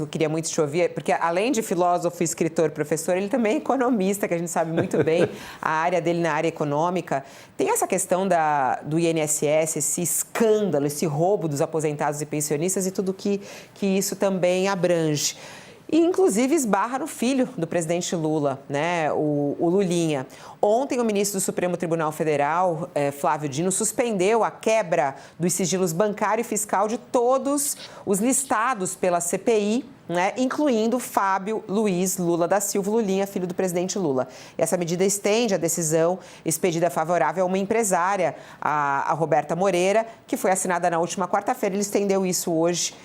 eu queria muito te ouvir, porque além de filósofo, escritor, professor, ele também é economista, que a gente sabe muito bem a área dele na área econômica. Tem essa questão do INSS, esse escândalo, esse roubo dos aposentados e pensionistas e tudo que isso também abrange. E, inclusive, esbarra no filho do presidente Lula, né, o Lulinha. Ontem, o ministro do Supremo Tribunal Federal, Flávio Dino, suspendeu a quebra dos sigilos bancário e fiscal de todos os listados pela CPI, né, incluindo Fábio Luiz Lula da Silva Lulinha, filho do presidente Lula. E essa medida estende a decisão expedida favorável a uma empresária, a Roberta Moreira, que foi assinada na última quarta-feira. Ele estendeu isso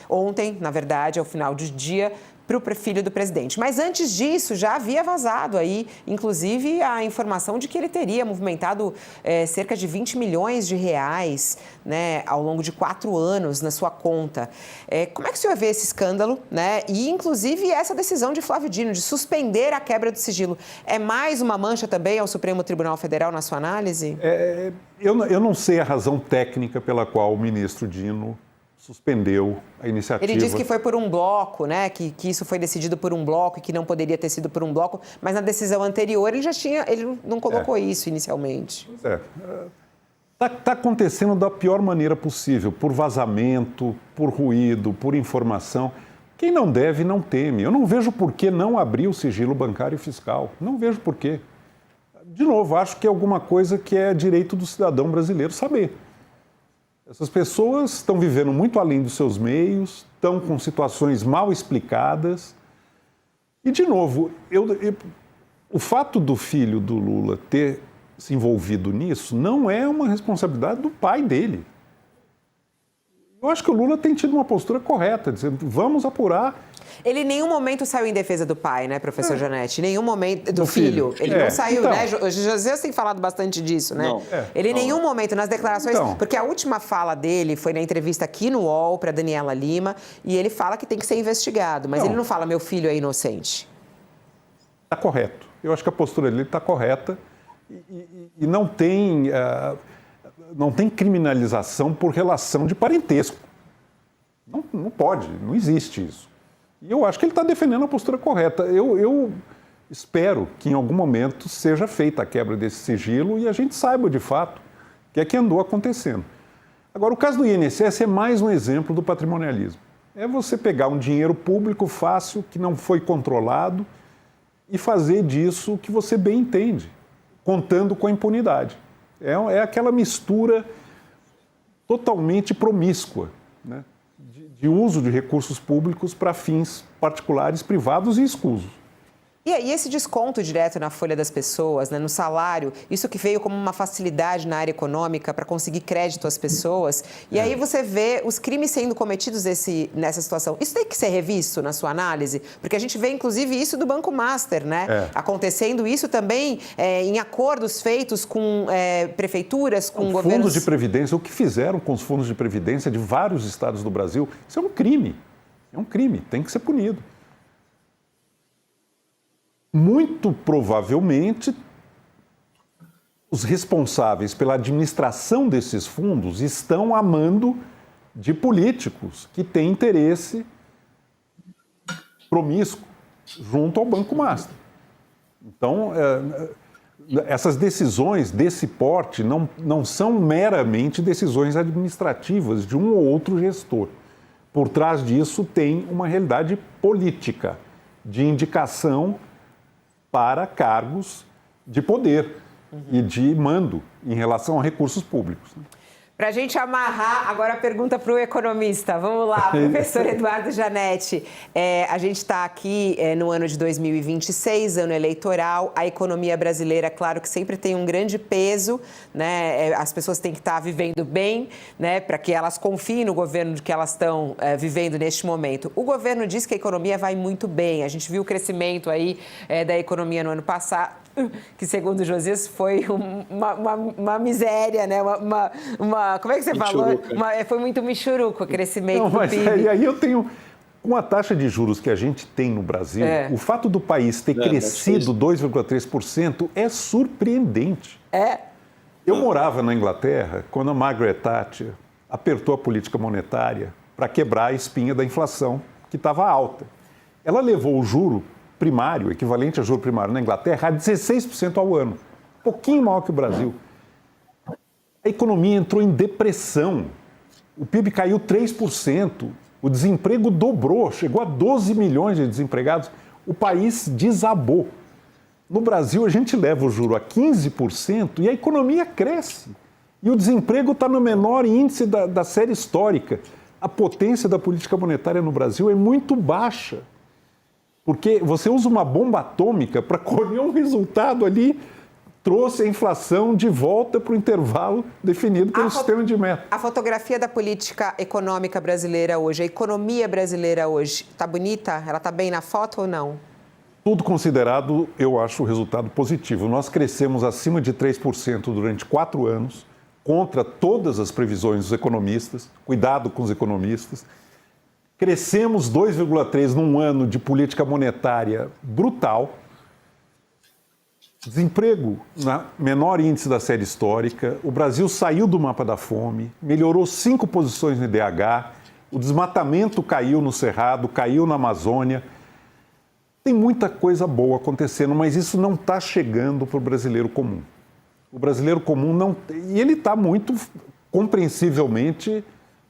ontem, na verdade, ao final do dia, para o filho do presidente. Mas antes disso, já havia vazado aí, inclusive, a informação de que ele teria movimentado cerca de 20 milhões de reais, né, ao longo de 4 anos na sua conta. Como é que o senhor vê esse escândalo, né? E, inclusive, essa decisão de Flávio Dino de suspender a quebra do sigilo. É mais uma mancha também ao Supremo Tribunal Federal na sua análise? Eu não sei a razão técnica pela qual o ministro Dino suspendeu a iniciativa. Ele disse que foi por um bloco, né? Que isso foi decidido por um bloco e que não poderia ter sido por um bloco, mas na decisão anterior ele não colocou isso inicialmente. Está acontecendo da pior maneira possível, por vazamento, por ruído, por informação. Quem não deve, não teme. Eu não vejo por que não abrir o sigilo bancário e fiscal. Não vejo por quê. De novo, acho que é alguma coisa que é direito do cidadão brasileiro saber. Essas pessoas estão vivendo muito além dos seus meios, estão com situações mal explicadas. E, de novo, o fato do filho do Lula ter se envolvido nisso não é uma responsabilidade do pai dele. Eu acho que o Lula tem tido uma postura correta, dizendo, vamos apurar. Ele em nenhum momento saiu em defesa do pai, né, professor Janete? Em nenhum momento do filho. Ele não saiu, então, né? José tem falado bastante disso, né? Ele em nenhum momento, nas declarações... Porque a última fala dele foi na entrevista aqui no UOL para Daniela Lima, e ele fala que tem que ser investigado, mas ele não fala, meu filho é inocente. Está correto. Eu acho que a postura dele está correta e não tem criminalização por relação de parentesco. Não pode, não existe isso. E eu acho que ele está defendendo a postura correta. Eu espero que em algum momento seja feita a quebra desse sigilo e a gente saiba de fato o que é que andou acontecendo. Agora, o caso do INSS é mais um exemplo do patrimonialismo. É você pegar um dinheiro público fácil, que não foi controlado, e fazer disso o que você bem entende, contando com a impunidade. É aquela mistura totalmente promíscua, né? De uso de recursos públicos para fins particulares, privados e escusos. E aí esse desconto direto na folha das pessoas, né, no salário, isso que veio como uma facilidade na área econômica para conseguir crédito às pessoas, e aí você vê os crimes sendo cometidos nessa situação. Isso tem que ser revisto na sua análise? Porque a gente vê, inclusive, isso do Banco Master, né? Acontecendo isso também em acordos feitos com prefeituras, com governos... Fundos de previdência, o que fizeram com os fundos de previdência de vários estados do Brasil, isso é um crime. É um crime, tem que ser punido. Muito provavelmente, os responsáveis pela administração desses fundos estão a mando de políticos que têm interesse promíscuo junto ao Banco Master. Então, essas decisões desse porte não são meramente decisões administrativas de um ou outro gestor. Por trás disso tem uma realidade política de indicação para cargos de poder e de mando em relação a recursos públicos. Para a gente amarrar, agora a pergunta para o economista. Vamos lá, professor Eduardo Janete. A gente está aqui no ano de 2026, ano eleitoral. A economia brasileira, claro que sempre tem um grande peso, né? As pessoas têm que estar vivendo bem, né? Para que elas confiem no governo de que elas estão vivendo neste momento. O governo diz que a economia vai muito bem. A gente viu o crescimento aí da economia no ano passado, que segundo o Josias foi uma miséria, né? Como é que você falou? Foi muito michuruco o crescimento do PIB. E aí eu tenho, com a taxa de juros que a gente tem no Brasil, o fato do país ter crescido 2,3% é surpreendente. Eu morava na Inglaterra quando a Margaret Thatcher apertou a política monetária para quebrar a espinha da inflação, que estava alta. ela levou o juro primário, equivalente a juro primário na Inglaterra, a 16% ao ano. Um pouquinho maior que o Brasil. A economia entrou em depressão. O PIB caiu 3%. O desemprego dobrou, chegou a 12 milhões de desempregados. O país desabou. No Brasil, a gente leva o juro a 15% e a economia cresce. E o desemprego está no menor índice da série histórica. A potência da política monetária no Brasil é muito baixa. Porque você usa uma bomba atômica para colher um resultado ali, trouxe a inflação de volta para o intervalo definido pelo sistema de meta. A fotografia da política econômica brasileira hoje, a economia brasileira hoje, está bonita? Ela está bem na foto ou não? Tudo considerado, eu acho o resultado positivo. Nós crescemos acima de 3% durante 4 anos, contra todas as previsões dos economistas, cuidado com os economistas. Crescemos 2,3% num ano de política monetária brutal. Desemprego na menor índice da série histórica. O Brasil saiu do mapa da fome, melhorou 5 posições no IDH, o desmatamento caiu no Cerrado, caiu na Amazônia. Tem muita coisa boa acontecendo, mas isso não está chegando para o brasileiro comum. O brasileiro comum não... E ele está muito compreensivelmente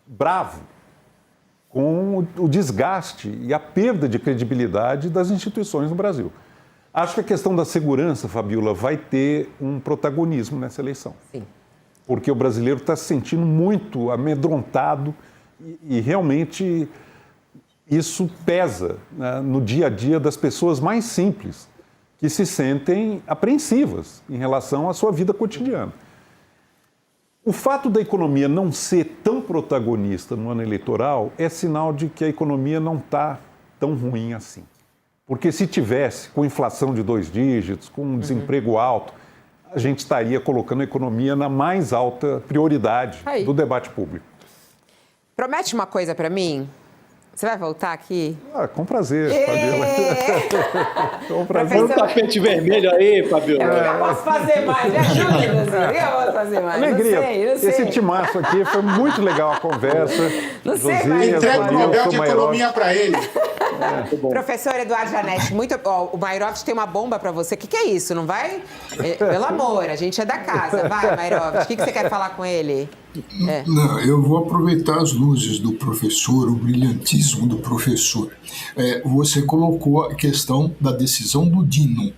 bravo com o desgaste e a perda de credibilidade das instituições no Brasil. Acho que a questão da segurança, Fabiola, vai ter um protagonismo nessa eleição. Sim. Porque o brasileiro está se sentindo muito amedrontado e realmente isso pesa, né, no dia a dia das pessoas mais simples, que se sentem apreensivas em relação à sua vida cotidiana. O fato da economia não ser tão protagonista no ano eleitoral é sinal de que a economia não está tão ruim assim. Porque se tivesse com inflação de 2 dígitos, com um desemprego alto, a gente estaria colocando a economia na mais alta prioridade do debate público. Promete uma coisa para mim? Você vai voltar aqui? Com prazer, Fabiola. Com prazer. Põe um tapete vermelho aí, Fabiola. O que eu posso fazer mais? Me ajuda, Brasil. O que eu posso fazer mais? Alegria. Não sei. Esse timaço aqui foi muito legal a conversa. Não sei, Josias, mas... Entrega o Nobel de Economia para ele. Professor Eduardo Janete, o Mairovich tem uma bomba para você. O que é isso? Não vai? Pelo amor, a gente é da casa. Vai, Mairovich. O que você quer falar com ele? Não, eu vou aproveitar as luzes do professor, o brilhantismo do professor. Você colocou a questão da decisão do Dino,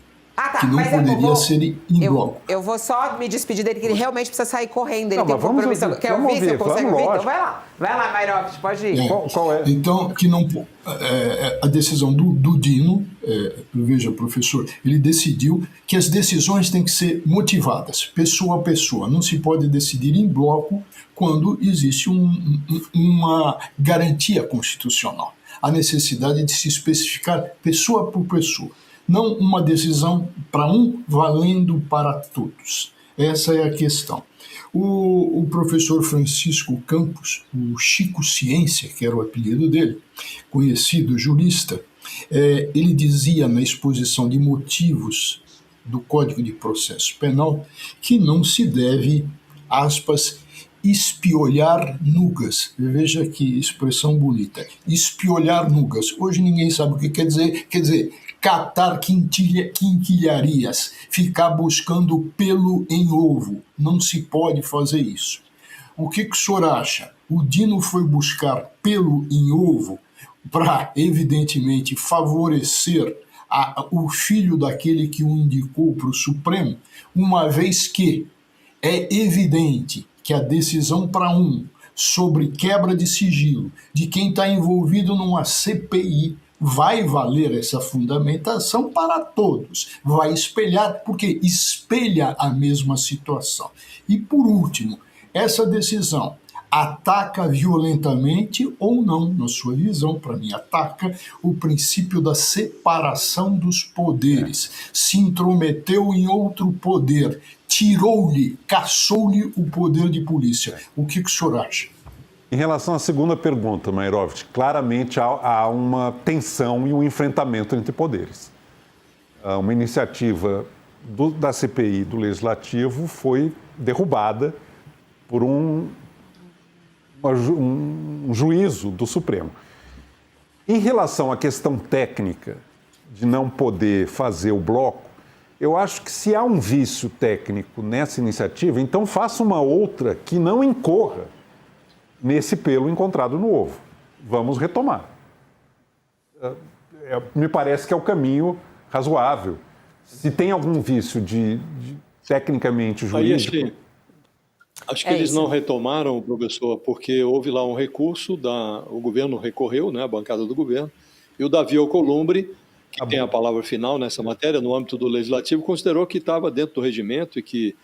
que não poderia ser em bloco. Eu vou só me despedir dele, que ele realmente precisa sair correndo. Ele Não, tem um compromisso. Quer ouvir se eu consigo ouvir? Lógico. Então vai lá, Mairovich, pode ir. Qual é? Então, que não, a decisão do Dino, veja, professor, ele decidiu que as decisões têm que ser motivadas, pessoa a pessoa. Não se pode decidir em bloco quando existe uma garantia constitucional. A necessidade de se especificar pessoa por pessoa. Não uma decisão para um valendo para todos. Essa é a questão. O professor Francisco Campos, o Chico Ciência, que era o apelido dele, conhecido jurista, ele dizia na exposição de motivos do Código de Processo Penal que não se deve, aspas, espiolhar nugas. Veja que expressão bonita. Espiolhar nugas. Hoje ninguém sabe o que quer dizer. Quer dizer, catar quinquilharias, ficar buscando pelo em ovo. Não se pode fazer isso. O que o senhor acha? O Dino foi buscar pelo em ovo para, evidentemente, favorecer o filho daquele que o indicou para o Supremo, uma vez que é evidente que a decisão para sobre quebra de sigilo de quem está envolvido numa CPI vai valer essa fundamentação para todos, vai espelhar, porque espelha a mesma situação. E, por último, essa decisão ataca violentamente ou não, na sua visão, para mim, ataca o princípio da separação dos poderes, se intrometeu em outro poder, tirou-lhe, caçou-lhe o poder de polícia. O que o senhor acha? Em relação à segunda pergunta, Mairovich, claramente há uma tensão e um enfrentamento entre poderes. Uma iniciativa da CPI do Legislativo foi derrubada por um juízo do Supremo. Em relação à questão técnica de não poder fazer o bloco, eu acho que se há um vício técnico nessa iniciativa, então faça uma outra que não incorra nesse pelo encontrado no ovo. Vamos retomar. Me parece que é o caminho razoável. Se tem algum vício tecnicamente jurídico... Acho que eles não retomaram, professor, porque houve lá um recurso, o governo recorreu, né, a bancada do governo, e o Davi Alcolumbre, que tem a palavra final nessa matéria, no âmbito do Legislativo, considerou que estava dentro do regimento e que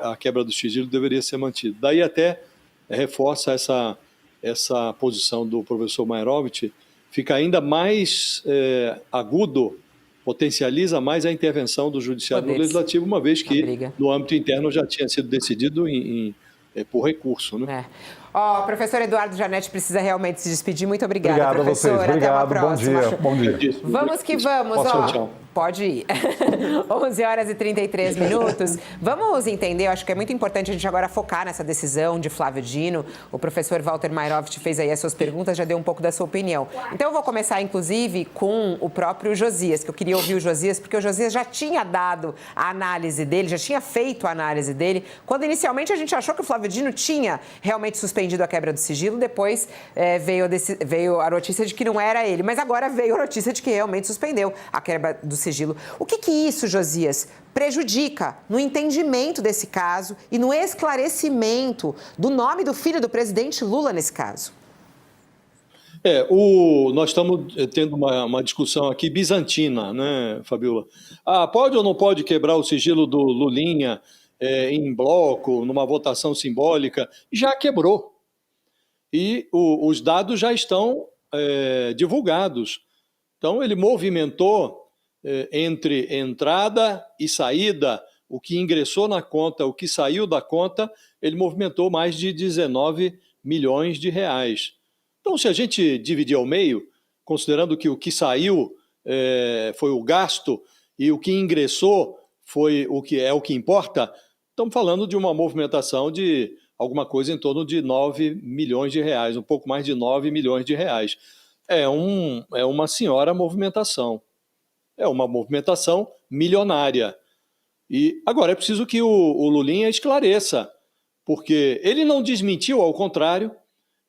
a quebra do sigilo deveria ser mantida. Daí até reforça essa posição do professor Mairovitch, fica ainda mais agudo, potencializa mais a intervenção do Judiciário no Legislativo, uma vez que no âmbito interno já tinha sido decidido por recurso, né? Professor Eduardo Janete precisa realmente se despedir. Muito obrigada, obrigado professor. A vocês. Obrigado, até uma próxima. Bom dia. Vamos que vamos. Pode ir. 11h33. Vamos entender, eu acho que é muito importante a gente agora focar nessa decisão de Flávio Dino. O professor Walter Mairovitch fez aí as suas perguntas, já deu um pouco da sua opinião. Então eu vou começar, inclusive, com o próprio Josias, que eu queria ouvir o Josias, porque o Josias já tinha dado a análise dele, já tinha feito a análise dele, quando inicialmente a gente achou que o Flávio Dino tinha realmente suspendido a quebra do sigilo, depois veio a notícia de que não era ele, mas agora veio a notícia de que realmente suspendeu a quebra do sigilo. O que isso, Josias, prejudica no entendimento desse caso e no esclarecimento do nome do filho do presidente Lula nesse caso? Nós estamos tendo uma discussão aqui bizantina, né, Fabiola? Pode ou não pode quebrar o sigilo do Lulinha em bloco, numa votação simbólica? Já quebrou. E os dados já estão divulgados. Então, ele movimentou entre entrada e saída, o que ingressou na conta, o que saiu da conta, ele movimentou mais de 19 milhões de reais. Então, se a gente dividir ao meio, considerando que o que saiu foi o gasto e o que ingressou foi o que importa, estamos falando de uma movimentação de alguma coisa em torno de 9 milhões de reais, um pouco mais de 9 milhões de reais. É uma senhora movimentação. É uma movimentação milionária. E agora é preciso que o Lulinha esclareça, porque ele não desmentiu, ao contrário,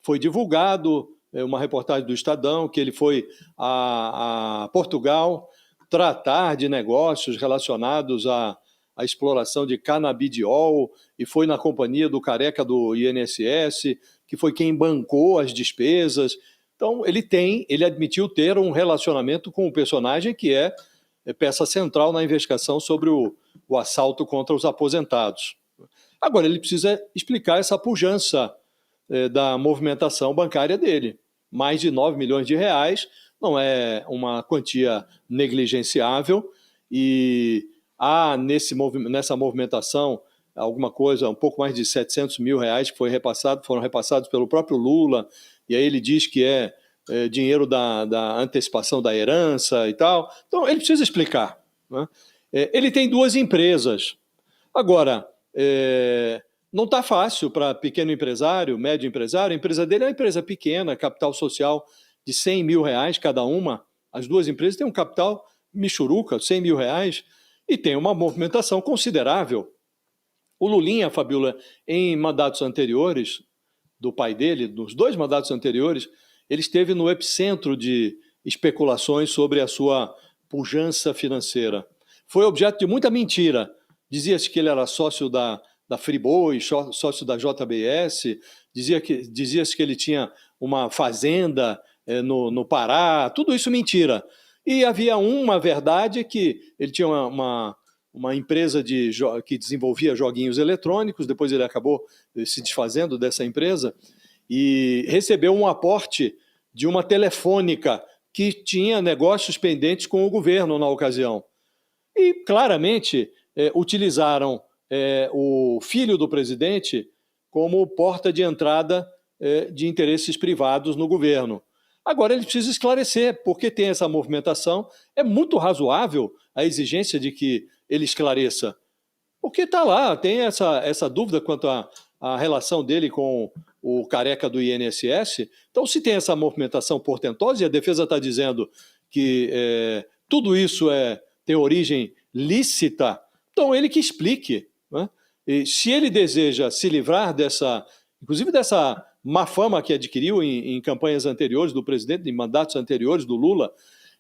foi divulgado uma reportagem do Estadão que ele foi a Portugal tratar de negócios relacionados à exploração de canabidiol e foi na companhia do careca do INSS, que foi quem bancou as despesas. Então, ele admitiu ter um relacionamento com o personagem que é peça central na investigação sobre o assalto contra os aposentados. Agora, ele precisa explicar essa pujança da movimentação bancária dele. Mais de 9 milhões de reais, não é uma quantia negligenciável e há nessa movimentação alguma coisa, um pouco mais de 700 mil reais que foram repassados pelo próprio Lula, e aí ele diz que é dinheiro da antecipação da herança e tal. Então, ele precisa explicar, né? Ele tem 2 empresas. Agora, não está fácil para pequeno empresário, médio empresário. A empresa dele é uma empresa pequena, capital social de 100 mil reais cada uma. As 2 empresas têm um capital michuruca, 100 mil reais, e tem uma movimentação considerável. O Lulinha, Fabiola, em mandatos anteriores do pai dele, nos 2 mandatos anteriores, ele esteve no epicentro de especulações sobre a sua pujança financeira. Foi objeto de muita mentira. Dizia-se que ele era sócio da Friboi, sócio da JBS, dizia-se que ele tinha uma fazenda no Pará, tudo isso mentira. E havia uma verdade, que ele tinha uma empresa que desenvolvia joguinhos eletrônicos, depois ele acabou se desfazendo dessa empresa, e recebeu um aporte de uma telefônica que tinha negócios pendentes com o governo na ocasião. E, claramente, utilizaram o filho do presidente como porta de entrada de interesses privados no governo. Agora, ele precisa esclarecer por que tem essa movimentação. É muito razoável a exigência de que ele esclareça. Porque está lá, tem essa dúvida quanto à relação dele com o careca do INSS. Então, se tem essa movimentação portentosa, e a defesa está dizendo que tudo isso tem origem lícita, então ele que explique, né? E se ele deseja se livrar inclusive dessa má fama que adquiriu em campanhas anteriores do presidente, em mandatos anteriores do Lula,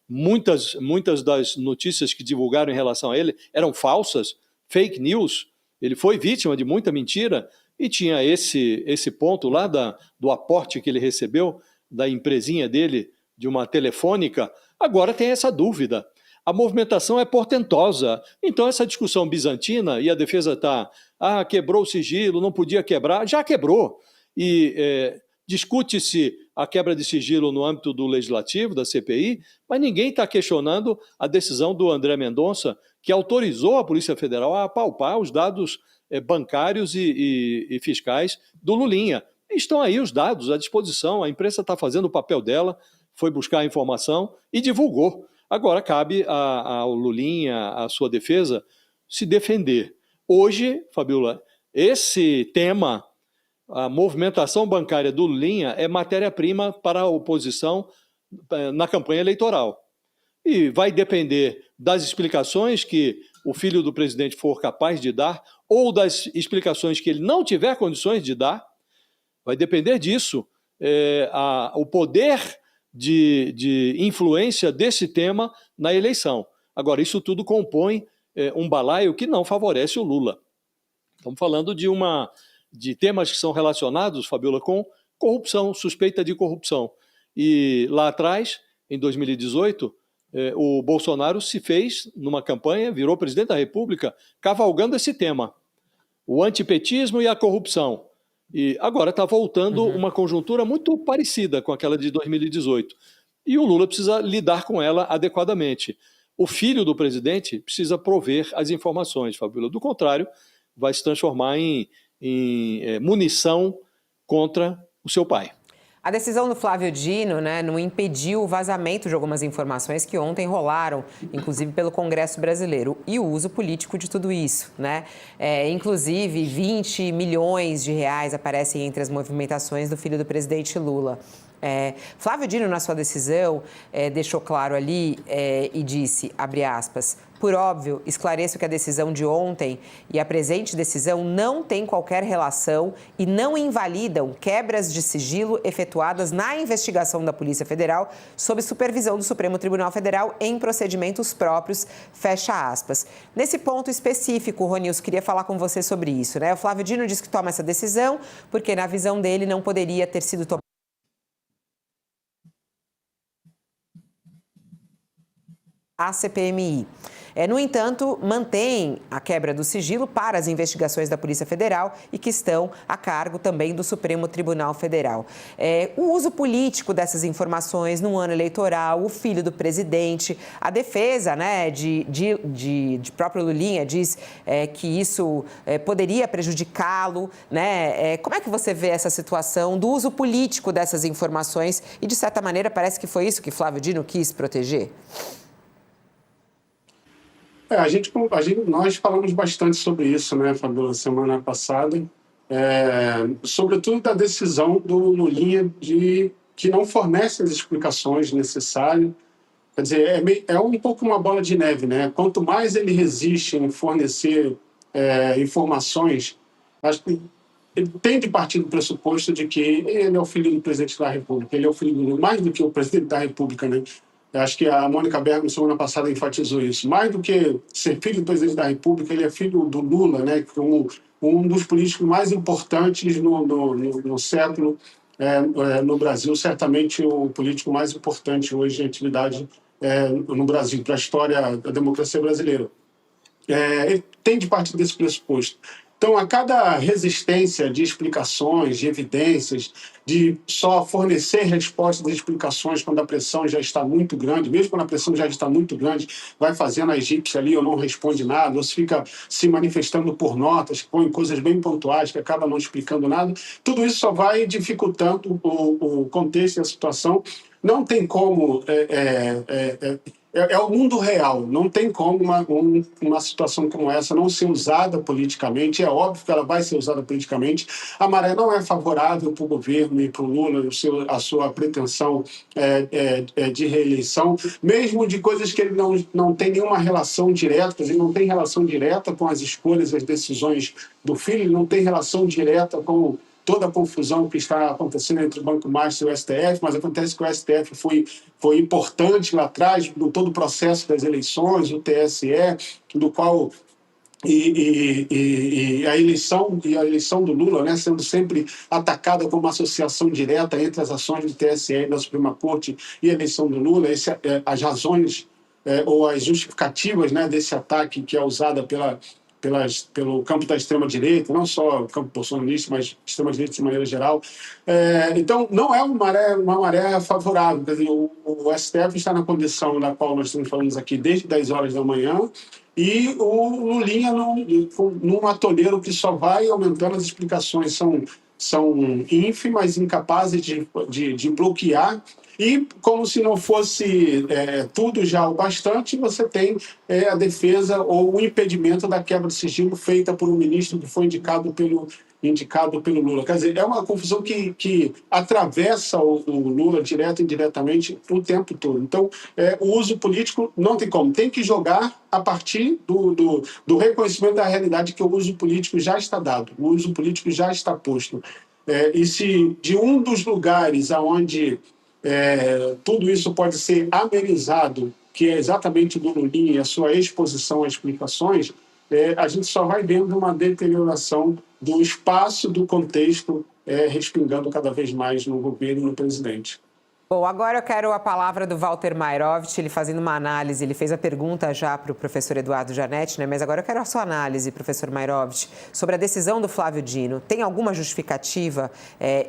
muitas das notícias que divulgaram em relação a ele eram falsas, fake news. Ele foi vítima de muita mentira e tinha esse ponto lá do aporte que ele recebeu da empresinha dele, de uma telefônica. Agora tem essa dúvida. A movimentação é portentosa. Então essa discussão bizantina, e a defesa está, quebrou o sigilo, não podia quebrar, já quebrou. E discute-se a quebra de sigilo no âmbito do Legislativo, da CPI, mas ninguém está questionando a decisão do André Mendonça, que autorizou a Polícia Federal a apalpar os dados bancários e fiscais do Lulinha. Estão aí os dados à disposição, a imprensa está fazendo o papel dela, foi buscar a informação e divulgou. Agora cabe ao Lulinha, à sua defesa, se defender. Hoje, Fabiola, esse tema, a movimentação bancária do Lulinha, é matéria-prima para a oposição na campanha eleitoral. E vai depender das explicações que o filho do presidente for capaz de dar, ou das explicações que ele não tiver condições de dar. Vai depender disso, o poder de influência desse tema na eleição. Agora, isso tudo compõe um balaio que não favorece o Lula. Estamos falando de temas que são relacionados, Fabiola, com corrupção, suspeita de corrupção. E lá atrás, em 2018, o Bolsonaro se fez numa campanha, virou presidente da República, cavalgando esse tema, o antipetismo e a corrupção. E agora está voltando uma conjuntura muito parecida com aquela de 2018. E o Lula precisa lidar com ela adequadamente. O filho do presidente precisa prover as informações, Fabiola. Do contrário, vai se transformar em munição contra o seu pai. A decisão do Flávio Dino, né, não impediu o vazamento de algumas informações que ontem rolaram, inclusive pelo Congresso Brasileiro, e o uso político de tudo isso, né? Inclusive, 20 milhões de reais aparecem entre as movimentações do filho do presidente Lula. Flávio Dino, na sua decisão, deixou claro ali e disse, abre aspas, por óbvio, esclareço que a decisão de ontem e a presente decisão não têm qualquer relação e não invalidam quebras de sigilo efetuadas na investigação da Polícia Federal sob supervisão do Supremo Tribunal Federal em procedimentos próprios, fecha aspas. Nesse ponto específico, Ronilson, queria falar com você sobre isso, né? O Flávio Dino disse que toma essa decisão porque, na visão dele, não poderia ter sido tomada a CPMI. No entanto, mantém a quebra do sigilo para as investigações da Polícia Federal e que estão a cargo também do Supremo Tribunal Federal. O uso político dessas informações no ano eleitoral, o filho do presidente, a defesa, né, de próprio Lulinha diz que isso poderia prejudicá-lo, né? Como é que você vê essa situação do uso político dessas informações e, de certa maneira, parece que foi isso que Flávio Dino quis proteger? Nós falamos bastante sobre isso, né, Fabiola, semana passada, sobretudo da decisão do Lulinha que não fornece as explicações necessárias. Quer dizer, é um pouco uma bola de neve, né? Quanto mais ele resiste em fornecer informações, acho que ele tem de partir do pressuposto de que ele é o filho do presidente da República, ele é o filho do Lula, mais do que o presidente da República, né? Eu acho que a Mônica Bergamo, semana passada, enfatizou isso. Mais do que ser filho do presidente da República, ele é filho do Lula, né? Um dos políticos mais importantes no século no Brasil, certamente o político mais importante hoje em atividade no Brasil, para a história da democracia brasileira. Ele tem de partir desse pressuposto. Então, a cada resistência de explicações, de evidências, de só fornecer respostas e explicações quando a pressão já está muito grande, mesmo quando a pressão já está muito grande, vai fazendo a egípcia ali ou não responde nada, ou se fica se manifestando por notas, que põe coisas bem pontuais, que acaba não explicando nada, tudo isso só vai dificultando o contexto e a situação não tem como... É o mundo real, não tem como uma situação como essa não ser usada politicamente. É óbvio que ela vai ser usada politicamente. A maré não é favorável para o governo e para o Lula, a sua pretensão de reeleição, mesmo de coisas que ele não tem nenhuma relação direta, ele não tem relação direta com as escolhas e as decisões do filho, ele não tem relação direta com toda a confusão que está acontecendo entre o Banco Master e o STF, mas acontece que o STF foi importante lá atrás, no todo o processo das eleições, o TSE, do qual a eleição do Lula, né, sendo sempre atacada como uma associação direta entre as ações do TSE e da Suprema Corte e a eleição do Lula, as razões ou as justificativas, né, desse ataque que é usada pelo campo da extrema-direita, não só o campo bolsonarista, mas extrema-direita de maneira geral. Então, não é uma maré favorável. Quer dizer, o STF está na condição na qual nós estamos falando aqui desde 10 horas da manhã, e o Lulinha num atoleiro que só vai aumentando, as explicações são ínfimas, incapazes de bloquear. E, como se não fosse tudo já o bastante, você tem a defesa ou o impedimento da quebra de sigilo feita por um ministro que foi indicado pelo Lula. Quer dizer, é uma confusão que atravessa o Lula direto e indiretamente o tempo todo. Então, o uso político não tem como. Tem que jogar a partir do reconhecimento da realidade que o uso político já está dado, o uso político já está posto. E se de um dos lugares onde tudo isso pode ser amenizado, que é exatamente do Lulinha e a sua exposição às explicações, a gente só vai vendo uma deterioração do espaço, do contexto, respingando cada vez mais no governo e no presidente. Bom, agora eu quero a palavra do Walter Mairovich, ele fazendo uma análise, ele fez a pergunta já para o professor Eduardo Jannetti, né? Mas agora eu quero a sua análise, professor Mairovich, sobre a decisão do Flávio Dino. Tem alguma justificativa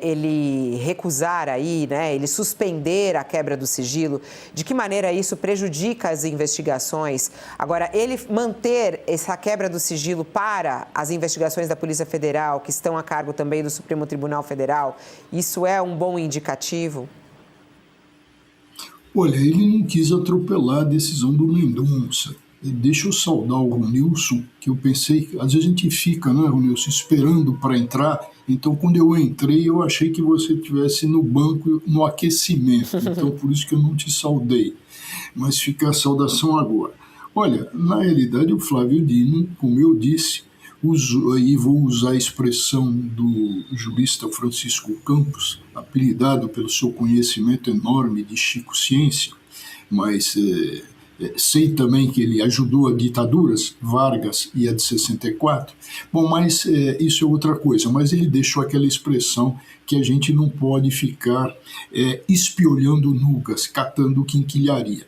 ele recusar aí, né? Ele suspender a quebra do sigilo? De que maneira isso prejudica as investigações? Agora, ele manter essa quebra do sigilo para as investigações da Polícia Federal, que estão a cargo também do Supremo Tribunal Federal, isso é um bom indicativo? Olha, ele não quis atropelar a decisão do Mendonça. Deixa eu saudar o Ronilson, que eu pensei, às vezes a gente fica, né, Ronilson, esperando para entrar. Então, quando eu entrei, eu achei que você estivesse no banco, no aquecimento. Então, por isso que eu não te saudei. Mas fica a saudação agora. Olha, na realidade, o Flávio Dino, como eu disse, e vou usar a expressão do jurista Francisco Campos, apelidado pelo seu conhecimento enorme de Chico Ciência, mas sei também que ele ajudou a ditaduras, Vargas e a de 64. Bom, mas isso é outra coisa, mas ele deixou aquela expressão que a gente não pode ficar espiolhando nugas, catando quinquilharia.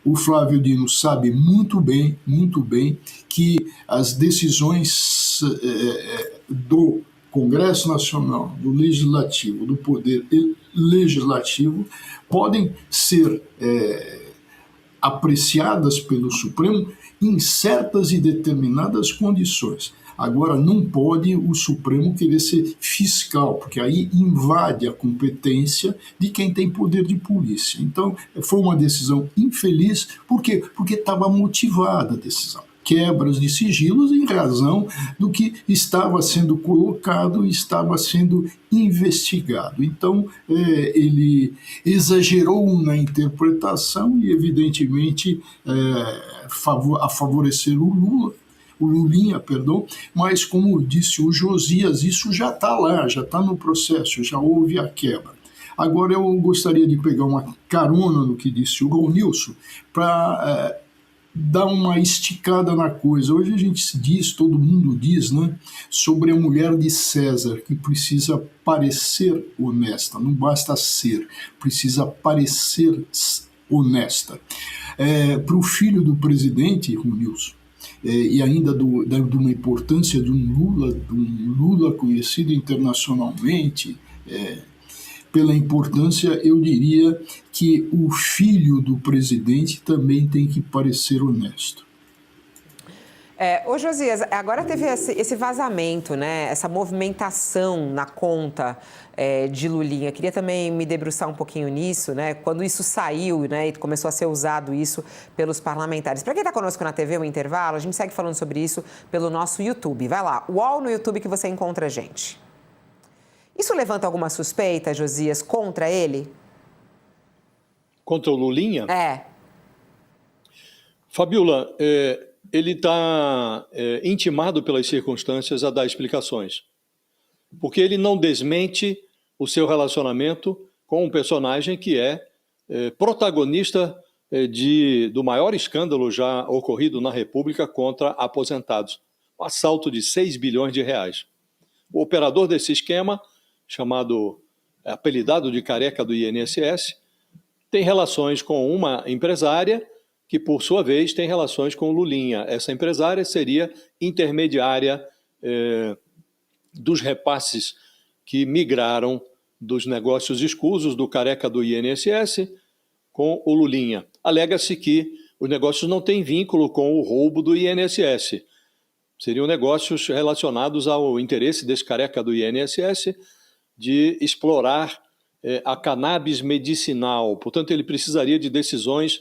O Flávio Dino sabe muito bem que as decisões do Congresso Nacional, do Legislativo, do Poder Legislativo, podem ser apreciadas pelo Supremo em certas e determinadas condições. Agora, não pode o Supremo querer ser fiscal, porque aí invade a competência de quem tem poder de polícia. Então, foi uma decisão infeliz. Por quê? Porque estava motivada a decisão. Quebras de sigilos em razão do que estava sendo colocado e estava sendo investigado. Então, ele exagerou na interpretação e, evidentemente, a favorecer o Lulinha, mas como disse o Josias, isso já está lá, já está no processo, já houve a quebra. Agora eu gostaria de pegar uma carona no que disse o Ronilson para dar uma esticada na coisa. Hoje a gente diz, todo mundo diz, né, sobre a mulher de César, que precisa parecer honesta, não basta ser, precisa parecer honesta. Para o filho do presidente, Ronilson, e ainda de uma importância de um Lula conhecido internacionalmente, pela importância, eu diria que o filho do presidente também tem que parecer honesto. Ô Josias, agora teve esse vazamento, né? Essa movimentação na conta de Lulinha. Queria também me debruçar um pouquinho nisso, né? Quando isso saiu, né, e começou a ser usado isso pelos parlamentares. Para quem está conosco na TV, o intervalo, a gente segue falando sobre isso pelo nosso YouTube. Vai lá, UOL no YouTube que você encontra a gente. Isso levanta alguma suspeita, Josias, contra ele? Contra o Lulinha? É. Fabiola, ele está intimado pelas circunstâncias a dar explicações. Porque ele não desmente o seu relacionamento com um personagem que é protagonista do maior escândalo já ocorrido na República contra aposentados. Um assalto de 6 bilhões de reais. O operador desse esquema, apelidado de careca do INSS, tem relações com uma empresária que, por sua vez, tem relações com o Lulinha. Essa empresária seria intermediária dos repasses que migraram dos negócios escusos do careca do INSS com o Lulinha. Alega-se que os negócios não têm vínculo com o roubo do INSS. Seriam negócios relacionados ao interesse desse careca do INSS de explorar a cannabis medicinal. Portanto, ele precisaria de decisões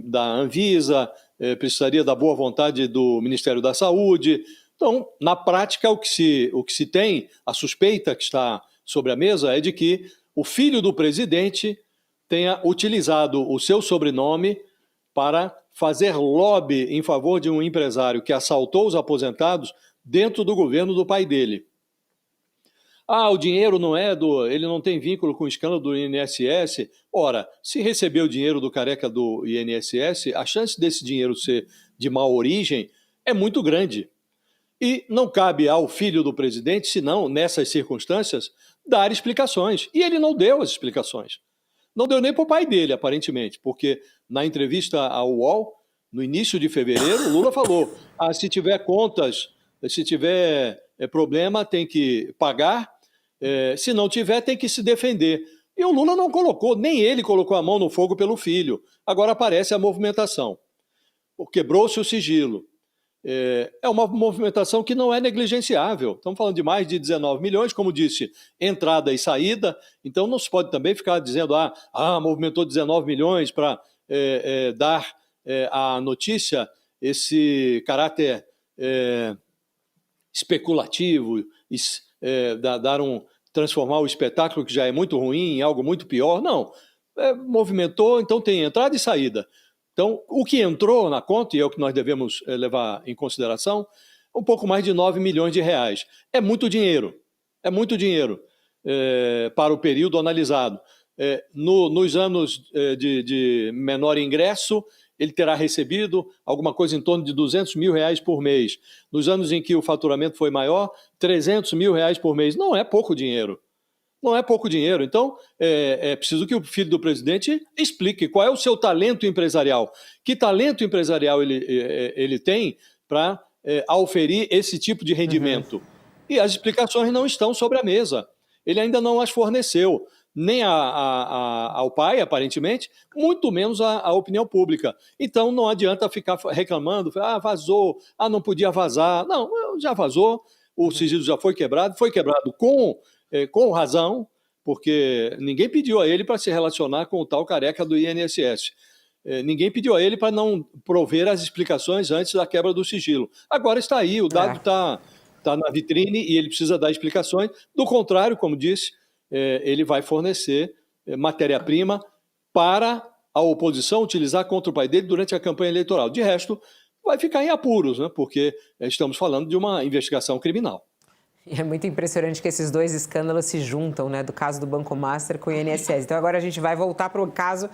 da Anvisa, precisaria da boa vontade do Ministério da Saúde. Então, na prática, o que se tem, a suspeita que está sobre a mesa é de que o filho do presidente tenha utilizado o seu sobrenome para fazer lobby em favor de um empresário que assaltou os aposentados dentro do governo do pai dele. O dinheiro ele não tem vínculo com o escândalo do INSS. Ora, se receber o dinheiro do careca do INSS, a chance desse dinheiro ser de má origem é muito grande. E não cabe ao filho do presidente, senão, nessas circunstâncias, dar explicações. E ele não deu as explicações. Não deu nem para o pai dele, aparentemente, porque na entrevista ao UOL, no início de fevereiro, o Lula falou: se tiver contas, se tiver problema, tem que pagar, se não tiver, tem que se defender. E o Lula não colocou, nem ele colocou a mão no fogo pelo filho. Agora aparece a movimentação. Quebrou-se o sigilo. É uma movimentação que não é negligenciável. Estamos falando de mais de 19 milhões, como disse, entrada e saída. Então não se pode também ficar dizendo movimentou 19 milhões para dar à notícia esse caráter especulativo, transformar o espetáculo que já é muito ruim em algo muito pior. Não, movimentou, então tem entrada e saída. Então, o que entrou na conta, e é o que nós devemos levar em consideração, um pouco mais de 9 milhões de reais. É muito dinheiro para o período analisado. Nos anos de menor ingresso, ele terá recebido alguma coisa em torno de 200 mil reais por mês. Nos anos em que o faturamento foi maior, 300 mil reais por mês. Não é pouco dinheiro. Não é pouco dinheiro. Então, é preciso que o filho do presidente explique qual é o seu talento empresarial. Que talento empresarial ele tem para auferir esse tipo de rendimento? Uhum. E as explicações não estão sobre a mesa. Ele ainda não as forneceu, nem ao pai, aparentemente, muito menos à opinião pública. Então, não adianta ficar reclamando, vazou, não podia vazar. Não, já vazou, o sigilo já foi quebrado com razão, porque ninguém pediu a ele para se relacionar com o tal careca do INSS. Ninguém pediu a ele para não prover as explicações antes da quebra do sigilo. Agora está aí, o dado está na vitrine e ele precisa dar explicações. Do contrário, como disse, ele vai fornecer matéria-prima para a oposição utilizar contra o pai dele durante a campanha eleitoral. De resto, vai ficar em apuros, né? Porque estamos falando de uma investigação criminal. E é muito impressionante que esses dois escândalos se juntam, né? Do caso do Banco Master com o INSS. Então agora a gente vai voltar para o caso